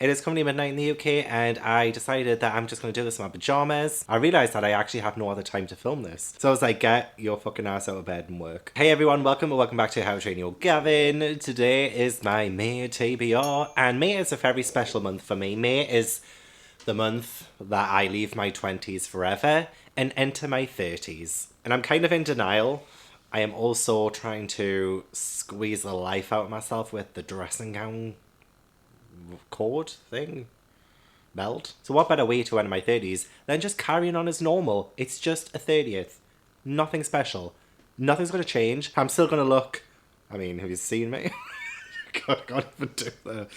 It is currently midnight in the UK, and I decided that I'm just going to do this in my pajamas. I realised that I actually have no other time to film this. So I was like, get your fucking ass out of bed and work. Hey everyone, welcome back to How to Train Your Gavin. Today is my May TBR, and May is a very special month for me. May is the month that I leave my 20s forever and enter my 30s. And I'm kind of in denial. I am also trying to squeeze the life out of myself with the dressing gown cord thing, belt. So what better way to end my 30s than just carrying on as normal? It's just a 30th. Nothing special. Nothing's going to change. I'm still going to look... I mean, have you seen me? God, I can't even do that.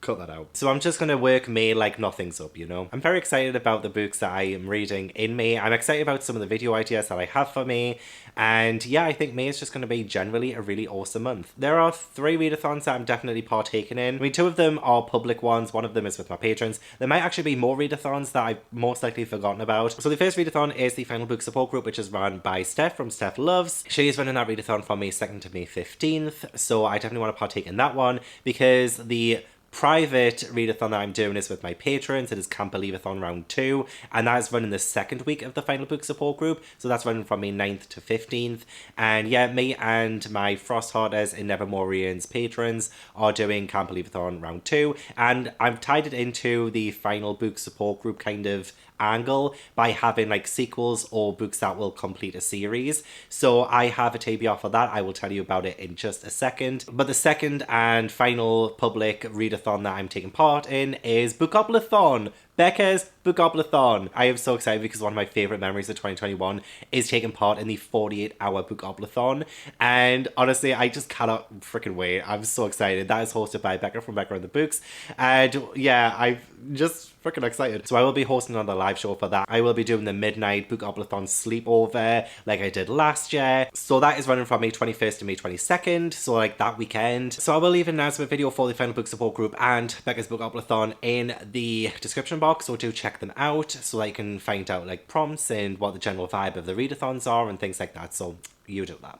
Cut that out. So I'm just going to work May like nothing's up, you know? I'm very excited about the books that I am reading in May. I'm excited about some of the video ideas that I have for May. And yeah, I think May is just going to be generally a really awesome month. There are 3 readathons that I'm definitely partaking in. I mean, 2 of them are public ones. 1 of them is with my patrons. There might actually be more readathons that I've most likely forgotten about. So the first readathon is the Final Book Support Group, which is run by Steph from Steph Loves. She is running that readathon from May 2nd to May 15th. So I definitely want to partake in that one because the private readathon that I'm doing is with my patrons. It is Can't Believeathon round 2, and that is running the 2nd week of the Final Book Support Group, so that's running from May 9th to 15th. And yeah, me and my Frosthearters and Nevermoorians patrons are doing Can't Believeathon round 2, and I've tied it into the Final Book Support Group kind of angle by having like sequels or books that will complete a series. So I have a TBR for that. I will tell you about it in just a second. But the second and final public readathon that I'm taking part in is Bookoplathon. Becca's Bookoplathon. I am so excited because one of my favourite memories of 2021 is taking part in the 48-hour Bookoplathon. And honestly, I just cannot freaking wait. I'm so excited. That is hosted by Becca from Becca and the Books. And yeah, I'm just freaking excited. So I will be hosting on the live show for that. I will be doing the midnight Bookoplathon sleepover like I did last year. So that is running from May 21st to May 22nd. So like that weekend. So I will leave an announcement video for the Final Book Support Group and Becca's Bookoplathon in the description box. So do check them out so that you can find out like prompts and what the general vibe of the readathons are and things like that. So you do that.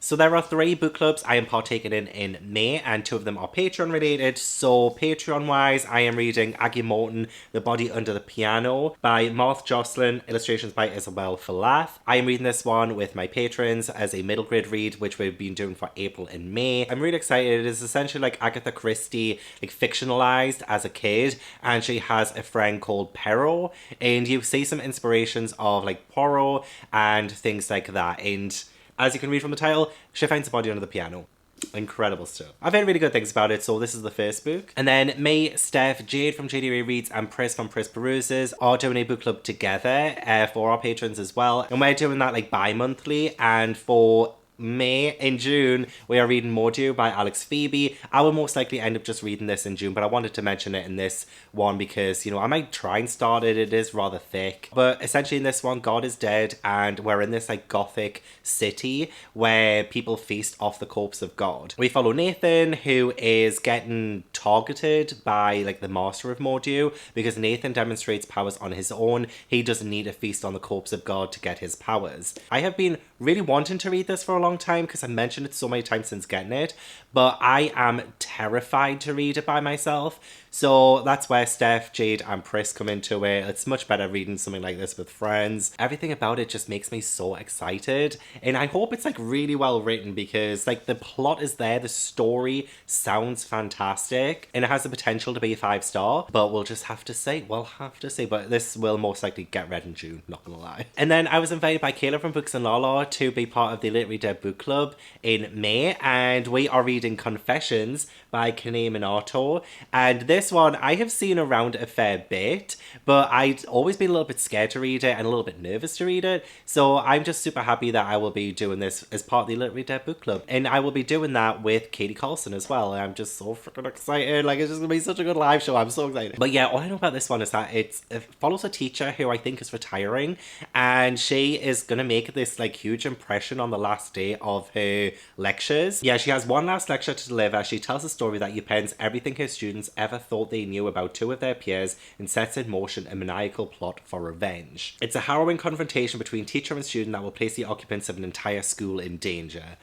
So there are 3 book clubs I am partaking in May, and 2 of them are Patreon related. So Patreon wise, I am reading Aggie Morton, The Body Under the Piano by Marth Jocelyn, illustrations by Isabel Falath. I am reading this one with my patrons as a middle grade read, which we've been doing for April and May. I'm really excited. It is essentially like Agatha Christie, like fictionalized as a kid, and she has a friend called Perrault, and you see some inspirations of like Poirot and things like that. And as you can read from the title, she finds a body under the piano. Incredible stuff. I've heard really good things about it, so this is the first book. And then May, Steph, Jade from JD Reads, and Pris from Pris Peruses are doing a book club together for our patrons as well. And we're doing that like bi-monthly, and for May, in June, we are reading Mordieu by Alex Phoebe. I will most likely end up just reading this in June, but I wanted to mention it in this one because, you know, I might try and start it. It is rather thick. But essentially in this one, God is dead, and we're in this like gothic city where people feast off the corpse of God. We follow Nathan, who is getting targeted by like the master of Mordieu because Nathan demonstrates powers on his own. He doesn't need a feast on the corpse of God to get his powers. I have been really wanting to read this for a long time because I mentioned it so many times since getting it, but I am terrified to read it by myself. So that's where Steph, Jade, and Pris come into it. It's much better reading something like this with friends. Everything about it just makes me so excited, and I hope it's like really well written because like the plot is there, the story sounds fantastic, and it has the potential to be a 5-star, but we'll just have to see. But this will most likely get read in June, not gonna lie. And then I was invited by Kayla from Books and Lala to be part of the Literary Dead Book Club in May, and we are reading Confessions by Kane Minato, and this one I have seen around a fair bit, but I'd always been a little bit scared to read it and a little bit nervous to read it, so I'm just super happy that I will be doing this as part of the Literary Dead Book Club, and I will be doing that with Katie Carlson as well. I'm just so freaking excited. Like, it's just gonna be such a good live show. I'm so excited. But yeah, all I know about this one is that it follows a teacher who I think is retiring, and she is gonna make this like huge impression on the last day of her lectures. Yeah, she has one last lecture to deliver. She tells a story that upends everything her students ever thought they knew about 2 of their peers and sets in motion a maniacal plot for revenge. It's a harrowing confrontation between teacher and student that will place the occupants of an entire school in danger.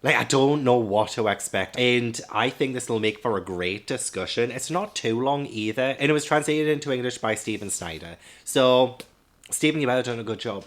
Like, I don't know what to expect. And I think this will make for a great discussion. It's not too long either. And it was translated into English by Stephen Snyder. So, Stephen, you better done a good job.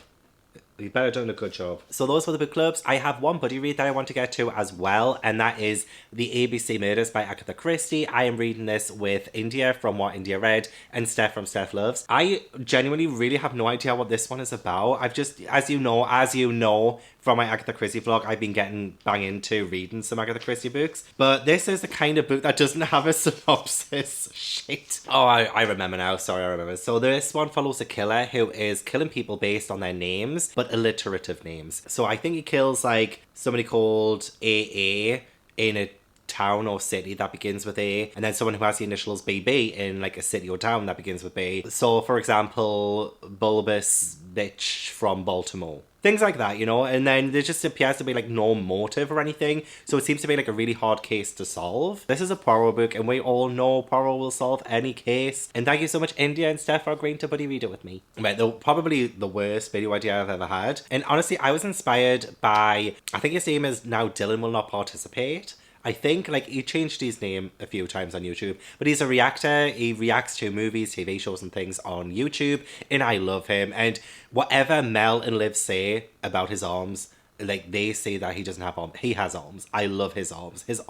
You better done a good job. So those were the book clubs. I have one buddy read that I want to get to as well, and that is The ABC Murders by Agatha Christie. I am reading this with India from What India Read and Steph from Steph Loves. I genuinely really have no idea what this one is about. I've just, as you know from my Agatha Christie vlog, I've been getting bang into reading some Agatha Christie books. But this is the kind of book that doesn't have a synopsis. Shit. Oh, I remember now. Sorry, I remember. So this one follows a killer who is killing people based on their names, but alliterative names. So I think he kills like somebody called AA in a town or city that begins with A, and then someone who has the initials BB in like a city or town that begins with B. So for example, Bulbous Bitch from Baltimore. Things like that, you know, and then there just appears to be like no motive or anything, so it seems to be like a really hard case to solve. This is a Poirot book, and we all know Poirot will solve any case. And thank you so much, India and Steph, for agreeing to buddy read it with me. But probably the worst video idea I've ever had. And honestly, I was inspired by, I think his name is now Dylan Will Not Participate. I think, like, he changed his name a few times on YouTube, but he's a reactor. He reacts to movies, TV shows, and things on YouTube, and I love him. And whatever Mel and Liv say about his arms, like, they say that he doesn't have arms. He has arms. I love his arms. His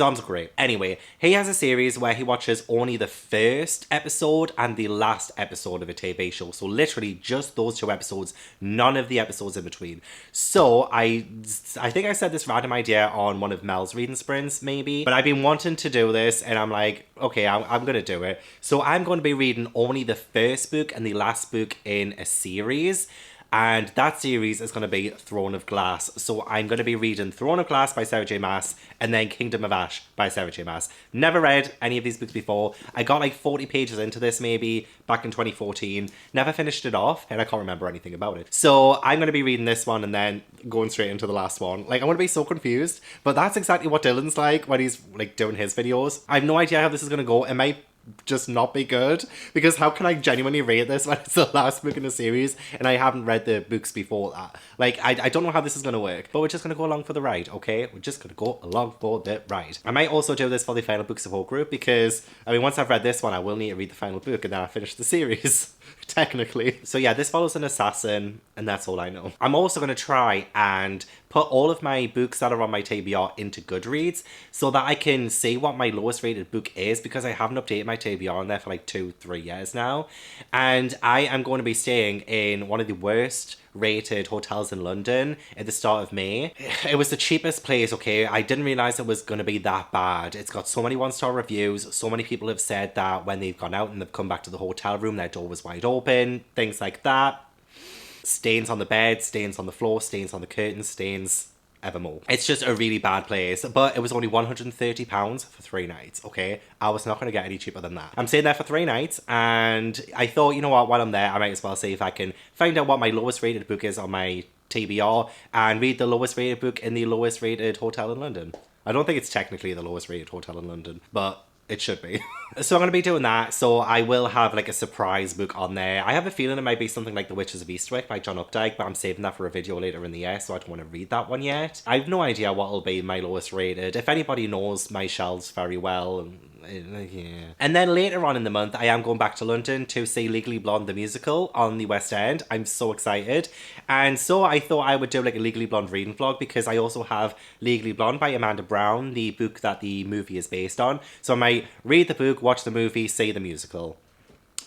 arms are great. Anyway, he has a series where he watches only the first episode and the last episode of a TV show. So literally just those two episodes, none of the episodes in between. So I think I said this random idea on one of Mel's reading sprints, maybe. But I've been wanting to do this, and I'm like, okay, I'm going to do it. So I'm going to be reading only the first book and the last book in a series. And that series is going to be Throne of Glass. So I'm going to be reading Throne of Glass by Sarah J Maas and then Kingdom of Ash by Sarah J Maas. Never read any of these books before. I got like 40 pages into this maybe back in 2014. Never finished it off, and I can't remember anything about it. So I'm going to be reading this one and then going straight into the last one. Like, I'm going to be so confused. But that's exactly what Dylan's like when he's like doing his videos. I have no idea how this is going to go. It might just not be good, because how can I genuinely rate this when it's the last book in the series and I haven't read the books before that? Like, I don't know how this is going to work, but we're just going to go along for the ride, okay? We're just going to go along for the ride. I might also do this for the final book support group, because, I mean, once I've read this one, I will need to read the final book and then I'll finish the series. Technically. So yeah, this follows an assassin, and that's all I know. I'm also going to try and put all of my books that are on my TBR into Goodreads so that I can see what my lowest rated book is, because I haven't updated my TBR on there for like 2-3 years now. And I am going to be staying in one of the worst rated hotels in London at the start of May. It was the cheapest place, okay? I didn't realise it was going to be that bad. It's got so many 1-star reviews. So many people have said that when they've gone out and they've come back to the hotel room, their door was wide open, things like that. Stains on the bed, stains on the floor, stains on the curtains, stains evermore. It's just a really bad place, but it was only £130 for 3 nights, okay? I was not going to get any cheaper than that. I'm staying there for 3 nights, and I thought, you know what, while I'm there, I might as well see if I can find out what my lowest rated book is on my TBR and read the lowest rated book in the lowest rated hotel in London. I don't think it's technically the lowest rated hotel in London, but it should be. So I'm going to be doing that. So I will have like a surprise book on there. I have a feeling it might be something like The Witches of Eastwick by John Updike, but I'm saving that for a video later in the year, so I don't want to read that one yet. I have no idea what will be my lowest rated. If anybody knows my shelves very well, yeah. And then later on in the month, I am going back to London to see Legally Blonde the musical on the West End. I'm so excited. And so I thought I would do like a Legally Blonde reading vlog, because I also have Legally Blonde by Amanda Brown, the book that the movie is based on. So I might read the book, watch the movie, see the musical.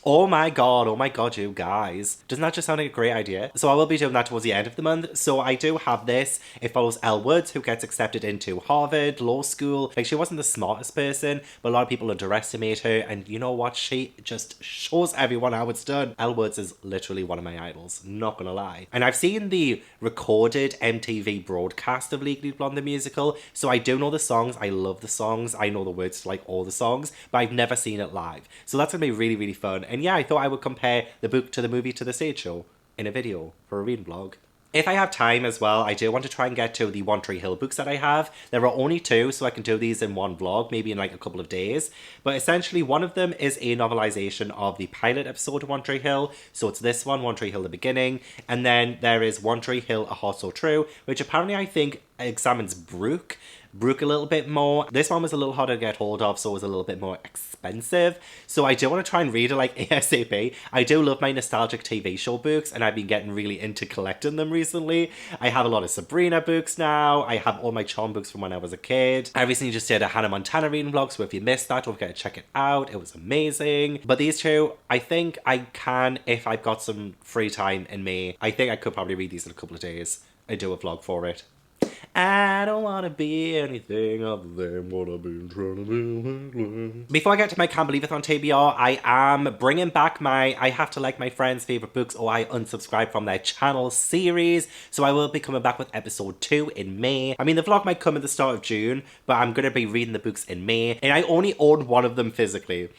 Oh my god, you guys. Doesn't that just sound like a great idea? So I will be doing that towards the end of the month. So I do have this. It follows Elle Woods, who gets accepted into Harvard Law School. Like, she wasn't the smartest person, but a lot of people underestimate her. And you know what? She just shows everyone how it's done. Elle Woods is literally one of my idols, not gonna lie. And I've seen the recorded MTV broadcast of Legally Blonde the musical, so I do know the songs. I love the songs. I know the words to like all the songs, but I've never seen it live. So that's gonna be really, really fun. And yeah, I thought I would compare the book to the movie to the stage show in a video for a reading vlog. If I have time as well, I do want to try and get to the One Tree Hill books that I have. There are only 2, so I can do these in one vlog, maybe in like a couple of days. But essentially, one of them is a novelization of the pilot episode of One Tree Hill. So it's this one, One Tree Hill, the beginning. And then there is One Tree Hill, A Heart So True, which apparently I think examines Brooke a little bit more. This one was a little harder to get hold of, so it was a little bit more expensive. So I do want to try and read it like ASAP. I do love my nostalgic TV show books, and I've been getting really into collecting them recently. I have a lot of Sabrina books now. I have all my Charm books from when I was a kid. I recently just did a Hannah Montana reading vlog, so if you missed that, don't forget to check it out. It was amazing. But these two, I think I can, if I've got some free time in me, I think I could probably read these in a couple of days and do a vlog for it. I don't want to be anything other than what I've been trying to do. Before I get to my Can't Believe It on TBR, I am bringing back my I Have to Like My Friends' Favourite Books or I Unsubscribe From Their Channel series. So I will be coming back with episode 2 in May. I mean, the vlog might come at the start of June, but I'm going to be reading the books in May. And I only own one of them physically.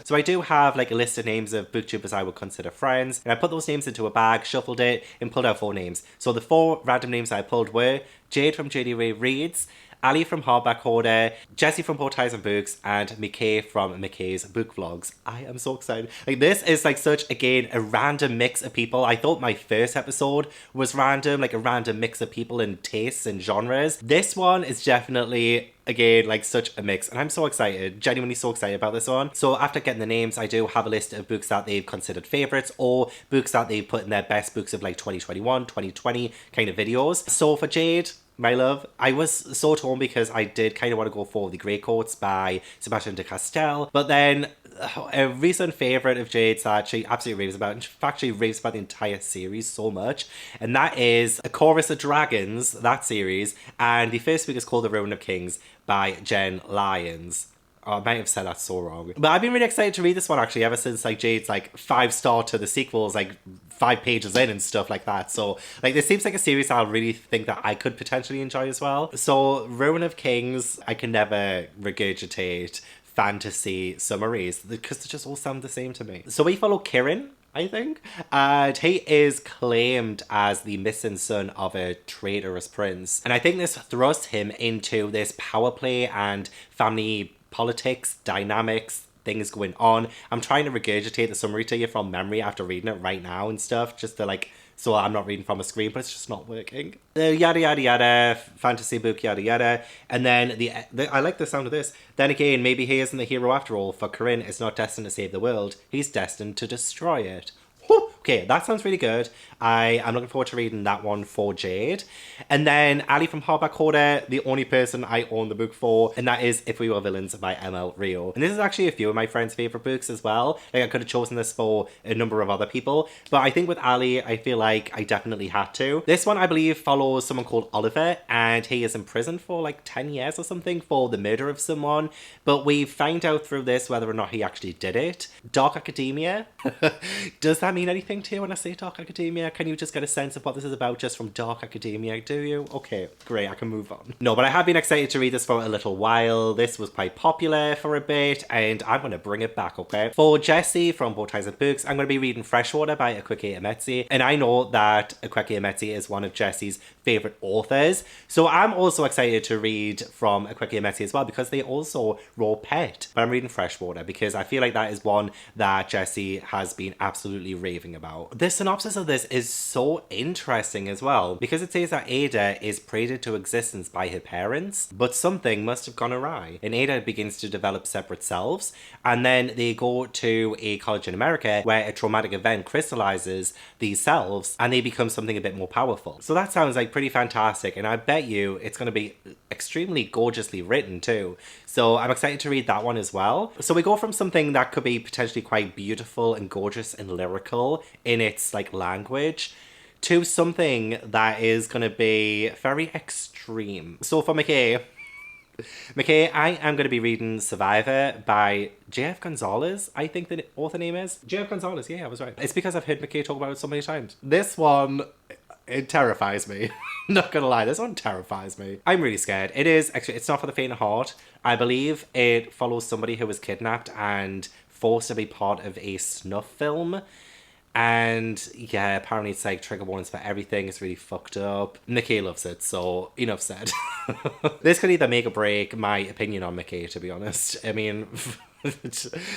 So I do have like a list of names of booktubers I would consider friends, and I put those names into a bag, shuffled it, and pulled out 4 names. So the 4 random names I pulled were Jade from JD Ray Reads, Ali from Hardback Hoarder, Jessie from Ties and Books, and McKay from McKay's Book Vlogs. I am so excited. Like, this is like such, again, a random mix of people. I thought my first episode was random, like a random mix of people and tastes and genres. This one is definitely, again, like such a mix, and I'm so excited, genuinely so excited about this one. So after getting the names, I do have a list of books that they've considered favorites or books that they've put in their best books of like 2021, 2020 kind of videos. So for Jade, my love, I was so torn because I did kind of want to go for The Grey Coats by Sebastian de Castell, but then a recent favourite of Jade's that she absolutely raves about, in fact she raves about the entire series so much, and that is A Chorus of Dragons, that series, and the first book is called The Ruin of Kings by Jen Lyons. Oh, I might have said that so wrong. But I've been really excited to read this one actually ever since like Jade's like 5-star to the sequels, like 5 pages in and stuff like that. So like this seems like a series I really think that I could potentially enjoy as well. So Ruin of Kings, I can never regurgitate fantasy summaries because they just all sound the same to me. So we follow Kieran, I think, and he is claimed as the missing son of a traitorous prince. And I think this thrusts him into this power play and family politics, dynamics, things going on. I'm trying to regurgitate the summary to you from memory after reading it right now and stuff, just to like, so I'm not reading from a screen, but it's just not working. Yada yada yada, fantasy book, yada yada. And then I like the sound of this. Then again, maybe he isn't the hero after all, for Corinne is not destined to save the world, he's destined to destroy it. Okay, that sounds really good. I'm looking forward to reading that one for Jade. And then Ali from Hardback Hoarder, the only person I own the book for, and that is If We Were Villains by ML Rio. And this is actually a few of my friends' favourite books as well. Like I could have chosen this for a number of other people, but I think with Ali, I feel like I definitely had to. This one, I believe, follows someone called Oliver, and he is in prison for like 10 years or something for the murder of someone, but we find out through this whether or not he actually did it. Dark Academia? Does that mean anything to you when I say Dark Academia? Can you just get a sense of what this is about just from Dark Academia, do you? Okay, great, I can move on. No, but I have been excited to read this for a little while. This was quite popular for a bit, and I'm going to bring it back, okay? For Jessie from Ties and Books, I'm going to be reading Freshwater by Akweke Emezi, and I know that Akweke Emezi is one of Jessie's favourite authors, so I'm also excited to read from Akweke Emezi as well, because they also wrote Pet. But I'm reading Freshwater because I feel like that is one that Jessie has been absolutely raving about. The synopsis of this is so interesting as well, because it says that Ada is prayed into existence by her parents, but something must have gone awry, and Ada begins to develop separate selves, and then they go to a college in America where a traumatic event crystallizes these selves, and they become something a bit more powerful. So that sounds like pretty fantastic, and I bet you it's going to be extremely gorgeously written too. So I'm excited to read that one as well. So we go from something that could be potentially quite beautiful and gorgeous and lyrical in its like language to something that is going to be very extreme. So for McKay, I am going to be reading Survivor by J.F. Gonzalez, I think the author name is. J.F. Gonzalez, yeah, I was right. It's because I've heard McKay talk about it so many times. This one, it terrifies me. Not gonna lie, this one terrifies me. I'm really scared. It is, actually, it's not for the faint of heart. I believe it follows somebody who was kidnapped and forced to be part of a snuff film. And yeah, apparently it's like trigger warnings for everything. It's really fucked up. Mickey loves it, so enough said. This could either make or break my opinion on Mickey, to be honest. I mean,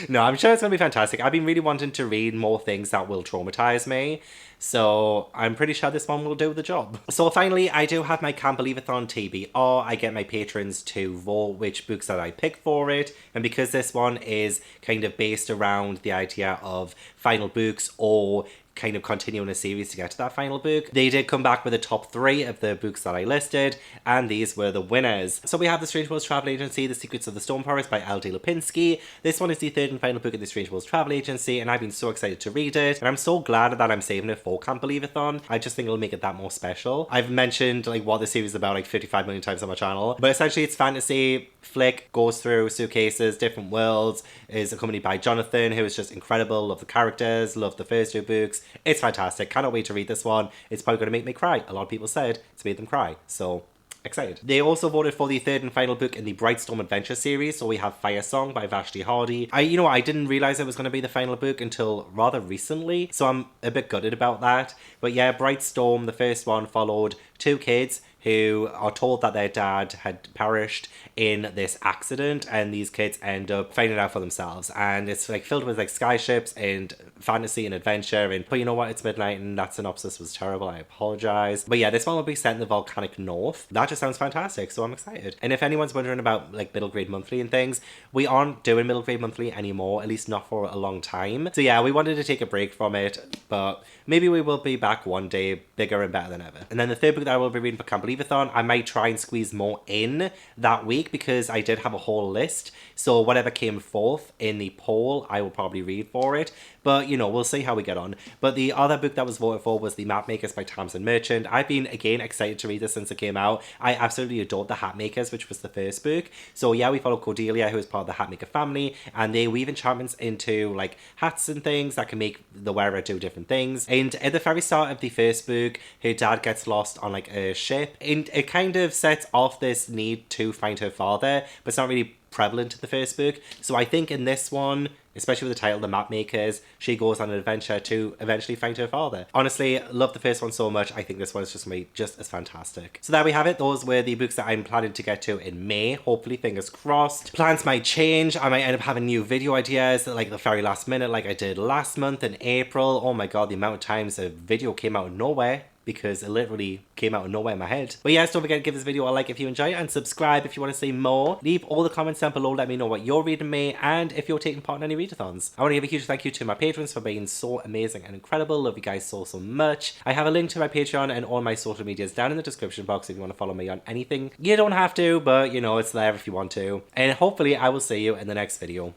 no, I'm sure it's going to be fantastic. I've been really wanting to read more things that will traumatize me. So I'm pretty sure this one will do the job. So finally, I do have my Can't Believe-a-thon TBR. I get my patrons to vote which books that I pick for it. And because this one is kind of based around the idea of final books or kind of continuing a series to get to that final book, they did come back with the top 3 of the books that I listed, and these were the winners. So we have The Strange Worlds Travel Agency, The Secrets of the Storm Forest by L.D. Lipinski. This one is the 3rd and final book of The Strange Worlds Travel Agency, and I've been so excited to read it, and I'm so glad that I'm saving it for Can't Believe-a-thon. I just think it'll make it that more special. I've mentioned like what the series is about like 55 million times on my channel, but essentially it's fantasy flick, goes through suitcases, different worlds, is accompanied by Jonathan, who is just incredible. Love the characters, love the first 2 books. It's fantastic. Cannot wait to read this one. It's probably going to make me cry. A lot of people said it's made them cry. So excited. They also voted for the 3rd and final book in the Brightstorm Adventure series. So we have Fire Song by Vashti Hardy. I didn't realize it was going to be the final book until rather recently. So I'm a bit gutted about that. But yeah, Brightstorm, the first one, followed 2 kids who are told that their dad had perished in this accident, and these kids end up finding out for themselves. And it's like filled with like skyships and fantasy and adventure. But you know what? It's midnight, and that synopsis was terrible. I apologize. But yeah, this one will be set in the volcanic north. That just sounds fantastic, so I'm excited. And if anyone's wondering about like middle grade monthly and things, we aren't doing middle grade monthly anymore, at least not for a long time. So yeah, we wanted to take a break from it, but maybe we will be back one day bigger and better than ever. And then the 3rd book that I will be reading for Can't Believe-a-thon, I might try and squeeze more in that week because I did have a whole list. So whatever came forth in the poll, I will probably read for it. But, we'll see how we get on. But the other book that was voted for was The Map Makers by Tamsin Merchant. I've been, again, excited to read this since it came out. I absolutely adored The Hat Makers, which was the first book. So, yeah, we follow Cordelia, who is part of the Hat Maker family, and they weave enchantments into, like, hats and things that can make the wearer do different things. And at the very start of the first book, her dad gets lost on, like, a ship. And it kind of sets off this need to find her father, but it's not really prevalent in the first book. So I think in this one, especially with the title The Map Makers, she goes on an adventure to eventually find her father. Honestly, love the first one so much. I think this one is just going to be just as fantastic. So there we have it. Those were the books that I'm planning to get to in May. Hopefully, fingers crossed. Plans might change. I might end up having new video ideas at like the very last minute like I did last month in April. Oh my god, the amount of times a video came out of nowhere, because it literally came out of nowhere in my head. But yes, don't forget to give this video a like if you enjoy it, and subscribe if you want to see more. Leave all the comments down below, let me know what you're reading me, and if you're taking part in any readathons. I want to give a huge thank you to my patrons for being so amazing and incredible. Love you guys so much. I have a link to my Patreon and all my social medias down in the description box if you want to follow me on anything. You don't have to, but it's there if you want to. And hopefully I will see you in the next video.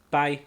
Bye.